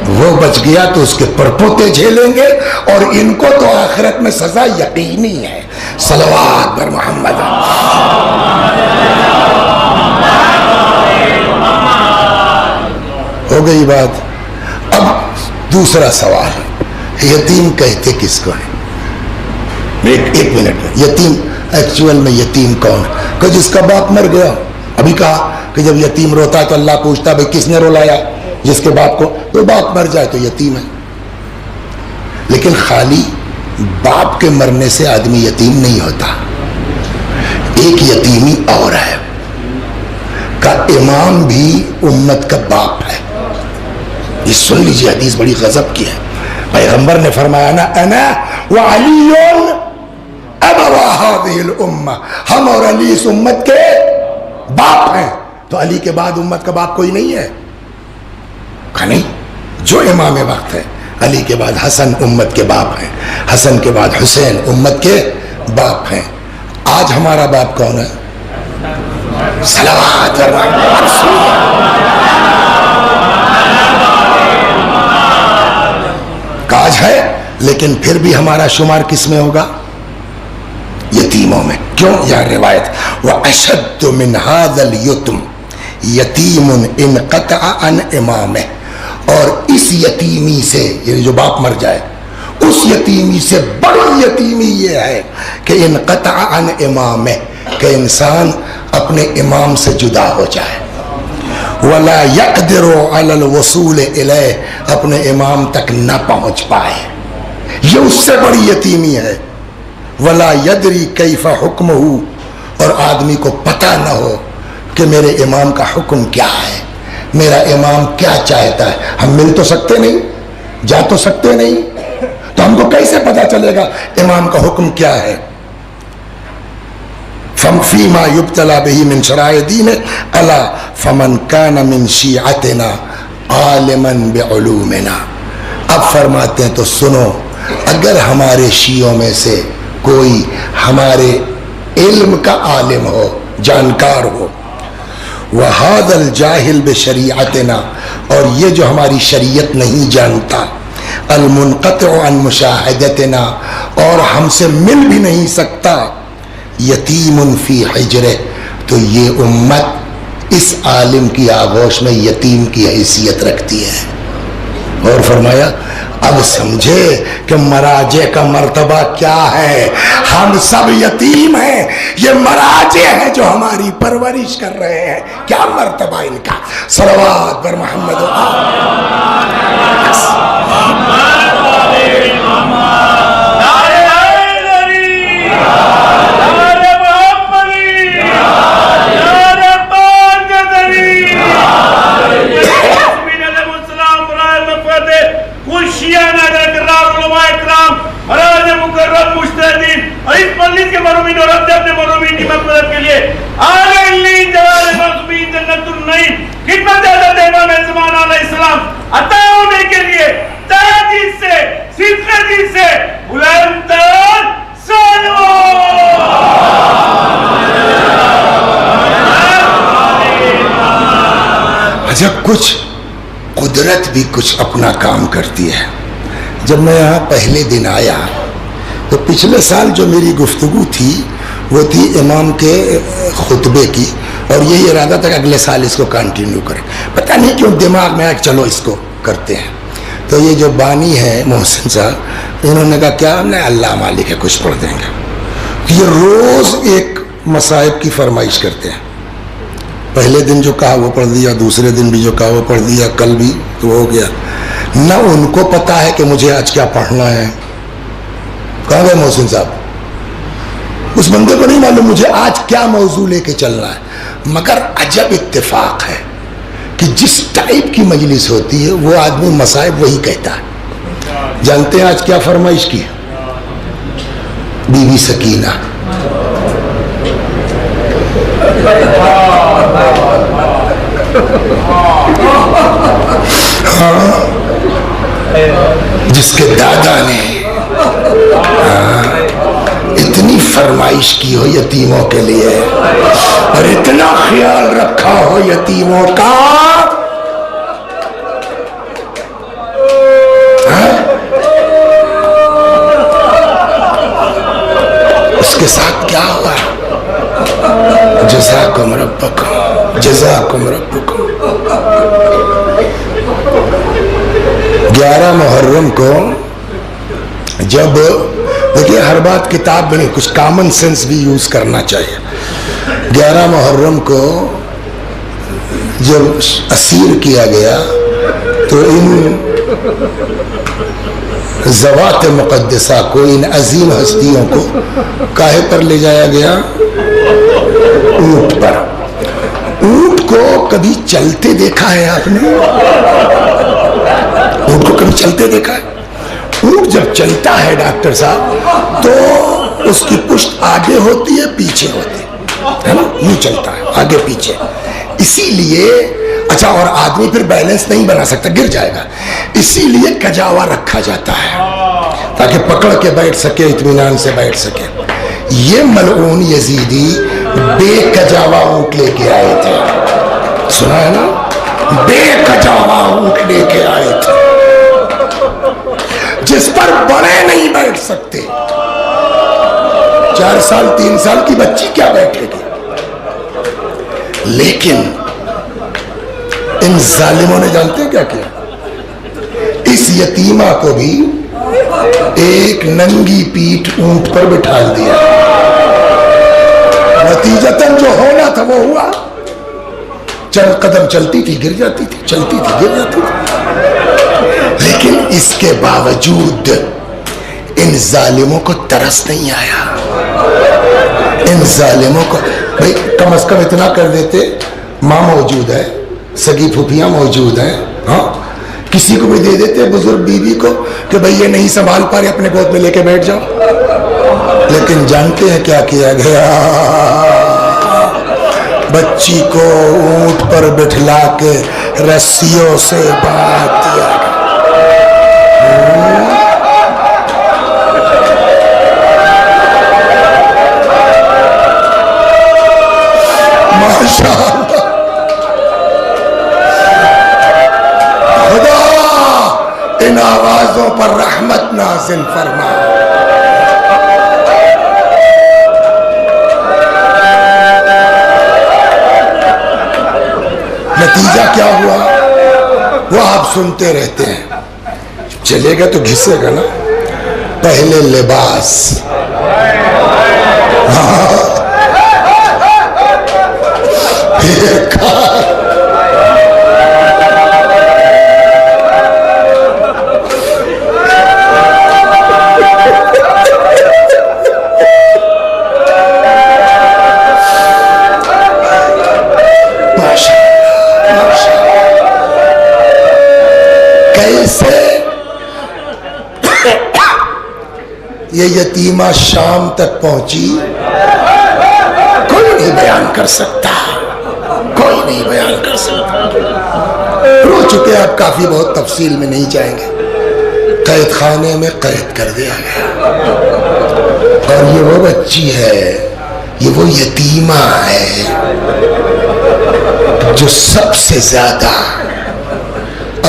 S1: وہ بچ گیا تو اس کے پرپوتے جھیلیں گے، اور ان کو تو آخرت میں سزا یقینی ہے۔ صلوات بر محمد۔ ہو گئی بات۔ اب دوسرا سوال، یتیم کہتے کس کو ہے؟ ایک منٹ میں، یتیم ایکچوئل میں یتیم کون؟ کہ جس کا باپ مر گیا۔ ابھی کہا کہ جب یتیم روتا ہے تو اللہ پوچھتا ہے بھئی کس نے رلایا؟ جس کے باپ کو، تو باپ مر جائے تو یتیم ہے۔ لیکن خالی باپ کے مرنے سے آدمی یتیم نہیں ہوتا، ایک یتیمی اور ہے کہ امام بھی امت کا باپ ہے۔ یہ سن لیجیے، حدیث بڑی غضب کی ہے، پیغمبر نے فرمایا نا انا وعلی ابوا هذه الامہ، ہم اور علی اس امت کے باپ ہیں۔ تو علی کے بعد امت کا باپ کوئی نہیں ہے؟ کہا نہیں، جو امام وقت ہے، علی کے بعد حسن امت کے باپ ہیں، حسن کے بعد حسین امت کے باپ ہیں۔ آج ہمارا باپ کون ہے؟ صلوات کاج ہے، لیکن پھر بھی ہمارا شمار کس میں ہوگا؟ یتیموں میں۔ کیوں؟ یہ روایت وَأَشَدُّ مِنْ هَذَا الْيُتْمِ یتیم انقطع عن امامہ، اور اس یتیمی سے، یعنی جو باپ مر جائے، اس یتیمی سے بڑی یتیمی یہ ہے کہ انقطع عن امامہ، کہ انسان اپنے امام سے جدا ہو جائے، ولا يقدر على الوصول الیہ، اپنے امام تک نہ پہنچ پائے، یہ اس سے بڑی یتیمی ہے۔ ولا يدری کیف حکمہ، اور آدمی کو پتہ نہ ہو کہ میرے امام کا حکم کیا ہے، میرا امام کیا چاہتا ہے۔ ہم مل تو سکتے نہیں، جا تو سکتے نہیں، تو ہم کو کیسے پتہ چلے گا امام کا حکم کیا ہے؟ فیما یبتلا بہ من شرائع دین الا فمن کان من شیعتنا عالما بعلومنا۔ اب فرماتے ہیں تو سنو، اگر ہمارے شیعوں میں سے کوئی ہمارے علم کا عالم ہو، جانکار ہو، وَهَذَا الْجَاهِلْ بِشَرِيعَتِنَا، اور یہ جو ہماری شریعت نہیں جانتا، الْمُنْقَطِعُ عَنْ مُشَاهَدَتِنَا، اور ہم سے مل بھی نہیں سکتا، یتیم فی حجرہ، تو یہ امت اس عالم کی آغوش میں یتیم کی حیثیت رکھتی ہے۔ اور فرمایا اب سمجھے کہ مراجع کا مرتبہ کیا ہے، ہم سب یتیم ہیں، یہ مراجع ہیں جو ہماری پرورش کر رہے ہیں، کیا مرتبہ ان کا۔ صلوات بر محمد و جب کچھ قدرت بھی کچھ اپنا کام کرتی ہے۔ جب میں یہاں پہلے دن آیا تو پچھلے سال جو میری گفتگو تھی وہ تھی امام کے خطبے کی، اور یہی ارادہ تھا کہ اگلے سال اس کو کنٹینیو کریں. پتہ نہیں کیوں دماغ میں آیا چلو اس کو کرتے ہیں. تو یہ جو بانی ہے محسن صاحب، انہوں نے کہا کیا ہم نے اللہ مالک ہے کچھ پڑھ دیں گے. یہ روز ایک مصائب کی فرمائش کرتے ہیں. پہلے دن جو کہا وہ پڑھ دیا، دوسرے دن بھی جو کہا وہ پڑھ دیا، کل بھی تو ہو گیا. نہ ان کو پتا ہے کہ مجھے آج کیا پڑھنا ہے. کہاں گئے محسن صاحب؟ اس بندے کو نہیں معلوم مجھے آج کیا موضوع لے کے چلنا ہے. مگر عجب اتفاق ہے کہ جس ٹائپ کی مجلس ہوتی ہے وہ آدمی مصائب وہی کہتا ہے. جانتے ہیں آج کیا فرمائش کی؟ بی بی سکینہ. جس کے دادا نے اتنی فرمائش کی ہو یتیموں کے لیے اور اتنا خیال رکھا ہو یتیموں کا، اس کے ساتھ کیا ہوا؟ جزاکم ربکم جزاکم ربکم. 11 محرم کو جب دیکھیے ہر بات کتاب میں نہیں، کچھ کامن سینس بھی یوز کرنا چاہیے. 11 محرم کو جب اسیر کیا گیا تو ان ذوات مقدسہ کو، ان عظیم ہستیوں کو کاہے پر لے جایا گیا؟ اونٹ پر. اونٹ کو کبھی چلتے دیکھا ہے آپ نے؟ اونٹ کو کبھی چلتے دیکھا ہے؟ اونٹ جب چلتا ہے ڈاکٹر صاحب تو اس کی پشت آگے ہوتی ہے پیچھے ہوتی ہے نا، یوں چلتا ہے آگے پیچھے. اسی لیے اچھا، اور آدمی پھر بیلنس نہیں بنا سکتا، گر جائے گا. اسی لیے کجاوا رکھا جاتا ہے تاکہ پکڑ کے بیٹھ سکے، اطمینان سے بیٹھ سکے. یہ ملعون یزیدی بے کجاوا اونٹ لے کے آئے تھے. سنا ہے نا؟ بے کجاوا اونٹ لے کے آئے تھے جس پر بڑے نہیں بیٹھ سکتے. 4 سال 3 سال کی بچی کیا بیٹھے گی؟ لیکن ان ظالموں نے جانتے ہیں کیا کیا؟ اس یتیمہ کو بھی ایک ننگی پیٹھ اونٹ پر بٹھا دیا. نتیجتاً جو ہونا تھا وہ ہوا. چند قدم چلتی تھی گر جاتی تھی، چلتی تھی گر جاتی تھی. لیکن اس کے باوجود ان ظالموں کو ترس نہیں آیا. ان ظالموں کو بھئی کم از کم اتنا کر دیتے، ماں موجود ہے، سگی پھوپھیاں موجود ہیں، ہاں کسی کو بھی دے دیتے بزرگ بیوی کو کہ بھئی یہ نہیں سنبھال پا رہے، اپنے گود میں لے کے بیٹھ جاؤ. لیکن جانتے ہیں کیا کیا گیا؟ بچی کو اونٹ پر بٹھلا کے رسیوں سے باندھ دیا گیا. ماشاء اللہ، خدا ان آوازوں پر رحمت نازل فرما. نتیجہ کیا ہوا وہ آپ سنتے رہتے ہیں. چلے گا تو گھسے گا نا. پہلے لباس، یہ یتیمہ شام تک پہنچی، کوئی نہیں بیان کر سکتا، کوئی نہیں بیان کر سکتا. رو چکے آپ، کافی بہت تفصیل میں نہیں جائیں گے. قید خانے میں قید کر دیا گیا. اور یہ وہ بچی ہے، یہ وہ یتیمہ ہے جو سب سے زیادہ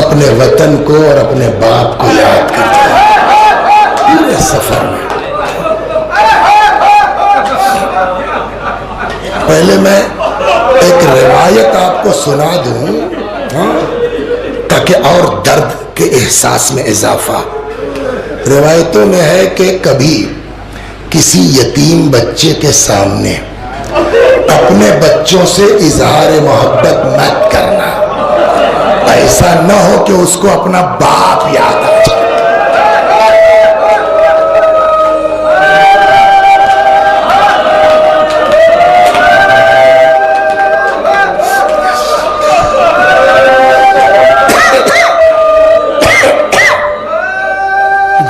S1: اپنے وطن کو اور اپنے باپ کو یاد کرتا ہے. پورے سفر میں پہلے میں ایک روایت آپ کو سنا دوں تاکہ اور درد کے احساس میں اضافہ. روایتوں میں ہے کہ کبھی کسی یتیم بچے کے سامنے اپنے بچوں سے اظہار محبت مت کرنا، ایسا نہ ہو کہ اس کو اپنا باپ یاد آ جائے.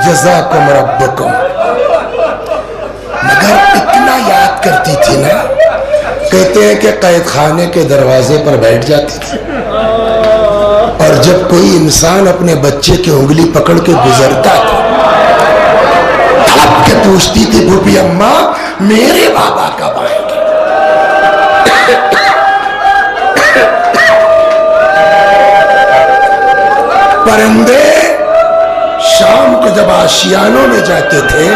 S1: جزاکم ربکم. مگر اتنا یاد کرتی تھی نا، کہتے ہیں کہ قید خانے کے دروازے پر بیٹھ جاتی تھی اور جب کوئی انسان اپنے بچے کی انگلی پکڑ کے گزرتا تھا تھپ کے پوچھتی تھی بھوپی اماں میرے بابا کب آئیں گے؟ پرندے شام کو جب آشیانوں میں جاتے تھے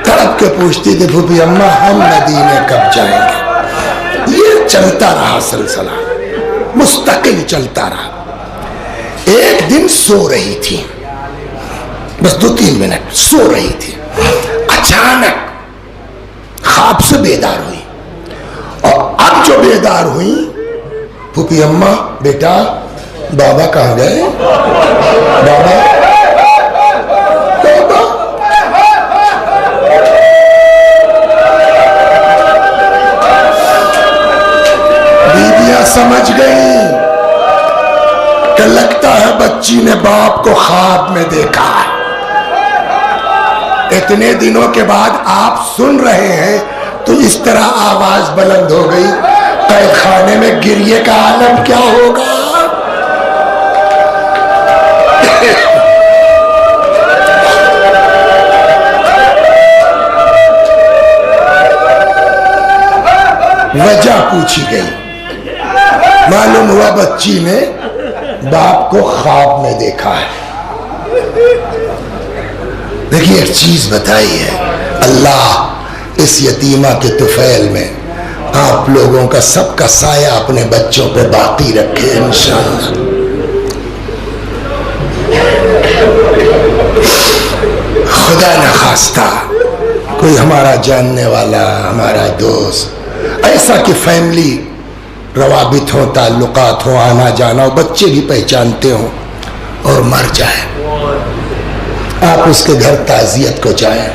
S1: تڑپ کے پوچھتی تھی بھوپی اماں ہم مدینے کب جائیں گے؟ یہ چلتا رہا سلسلہ، مستقل چلتا رہا. ایک دن سو رہی تھی، بس 2-3 منٹ سو رہی تھی، اچانک خواب سے بیدار ہوئی. اور اب جو بیدار ہوئی، بھوپی اماں بیٹا بابا کہاں گئے؟ بابا بابا. بیویاں سمجھ گئیں کہ لگتا ہے بچی نے باپ کو خواب میں دیکھا ہے. اتنے دنوں کے بعد آپ سن رہے ہیں تو اس طرح آواز بلند ہو گئی، قید خانے میں گریے کا عالم کیا ہوگا. وجہ پوچھی گئی، معلوم ہوا بچی نے باپ کو خواب میں دیکھا ہے. دیکھیے ایک چیز بتائی ہے، اللہ اس یتیمہ کے طفیل میں آپ لوگوں کا سب کا سایہ اپنے بچوں پہ باقی رکھے انشاءاللہ. خدا نخواستہ کوئی ہمارا جاننے والا، ہمارا دوست ایسا کہ فیملی روابط ہوں، تعلقات ہوں، آنا جانا ہو، بچے بھی پہچانتے ہوں اور مر جائے، آپ اس کے گھر تعزیت کو جائیں،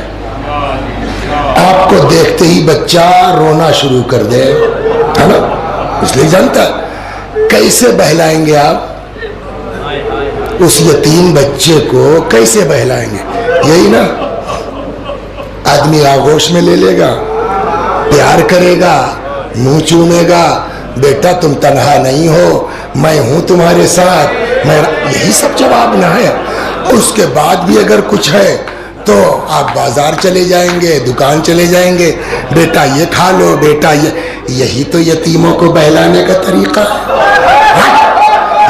S1: آپ کو دیکھتے ہی بچہ رونا شروع کر دے، ہے نا؟ اس لیے جانتا کیسے بہلائیں گے آپ اس یتیم بچے کو؟ کیسے بہلائیں گے؟ یہی نا، آدمی آغوش میں لے لے گا، پیار کرے گا، منہ چومے گا، بیٹا تم تنہا نہیں ہو، میں ہوں تمہارے ساتھ، یہی سب جواب نہ ہے. اس کے بعد بھی اگر کچھ ہے تو آپ بازار چلے جائیں گے، دکان چلے جائیں گے، بیٹا یہ کھا لو، بیٹا یہی تو یتیموں کو بہلانے کا طریقہ ہے.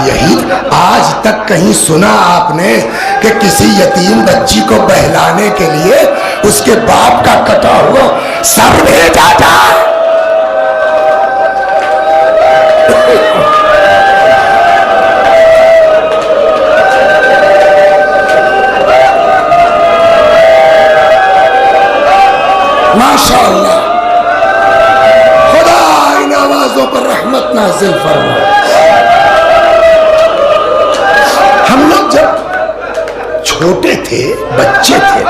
S1: یہی آج تک کہیں سنا آپ نے کہ کسی یتیم بچی کو بہلانے کے لیے اس کے باپ کا کٹا ہوا سر بھیجا جائے؟ ماشاءاللہ، خدا ان آوازوں پر رحمت نازل فرما. ہم لوگ جب چھوٹے تھے، بچے تھے،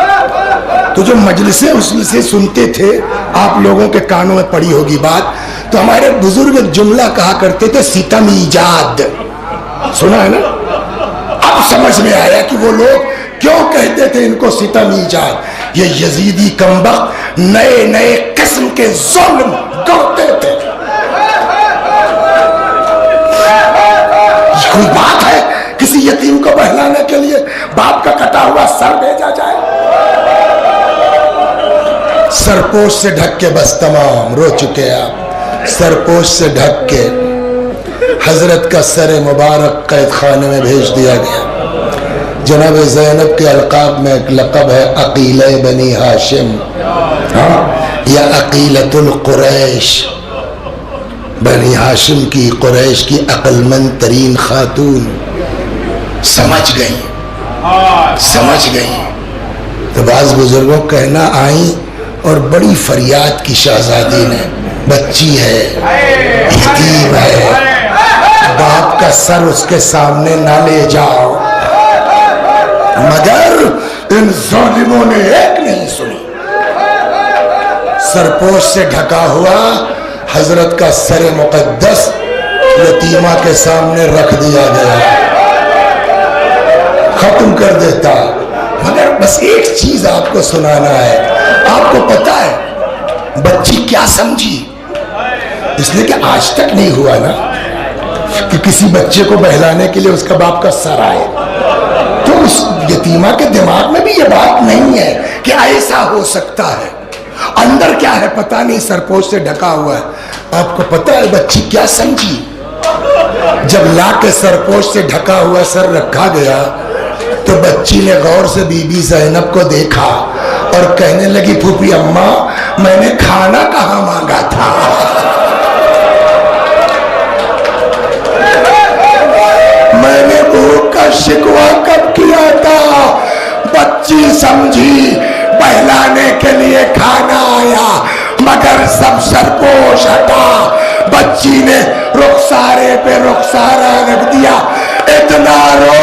S1: تو جو مجلسیں سنتے تھے، آپ لوگوں کے کانوں میں پڑی ہوگی بات، تو ہمارے بزرگ ایک جملہ کہا کرتے تھے ستم ایجاد. سنا ہے نا؟ اب سمجھ میں آیا کہ وہ لوگ کیوں کہتے تھے ان کو ستم ایجاد. یہ یزیدی کمبخت نئے نئے قسم کے ظلم کرتے تھے. کوئی بات ہے کسی یتیم کو بہلانے کے لیے باپ کا کٹا ہوا سر بھیجا جائے؟ سرپوش سے ڈھک کے بس تمام رو چکے آپ. سرپوش سے ڈھک کے حضرت کا سر مبارک قید خانے میں بھیج دیا گیا. جناب زینب کے القاب میں ایک لقب ہے عقیلہ بنی ہاشم، ہاں، یا عقیلۃ القریش، بنی ہاشم کی، قریش کی عقل مند ترین خاتون. سمجھ گئی. تو بعض بزرگوں کہنا آئیں اور بڑی فریاد کی شہزادی نے، بچی ہے، یتیم ہے، باپ کا سر اس کے سامنے نہ لے جاؤ. مگر ان ظالموں نے ایک نہیں سنی. سرپوش سے ڈھکا ہوا حضرت کا سر مقدس یتیمہ کے سامنے رکھ دیا گیا، ختم کر دیتا. مگر بس ایک چیز آپ کو سنانا ہے. آپ کو پتا ہے بچی کیا سمجھی؟ اس لیے کہ آج تک نہیں ہوا نا کہ کسی بچے کو بہلانے کے لیے اس کا باپ کا سر آئے. تو اس یتیمہ کے دماغ میں بھی یہ بات نہیں ہے کہ ایسا ہو سکتا ہے. اندر کیا ہے پتہ نہیں، سرپوش سے ڈھکا ہوا ہے. آپ کو پتہ ہے بچی کیا سمجھی؟ جب لا کے سرپوش سے ڈھکا ہوا سر رکھا گیا تو بچی نے غور سے بی بی زینب کو دیکھا اور کہنے لگی، پھوپھی اماں میں نے کھانا کہاں مانگا تھا؟ میں نے بھوک کا شکوہ کب کیا تھا؟ بچی سمجھی بہلانے کے لیے کھانا آیا، مگر سب سرپوش ہٹا. بچی نے رخسارے پہ رخسارہ رکھ دیا. اتنا رو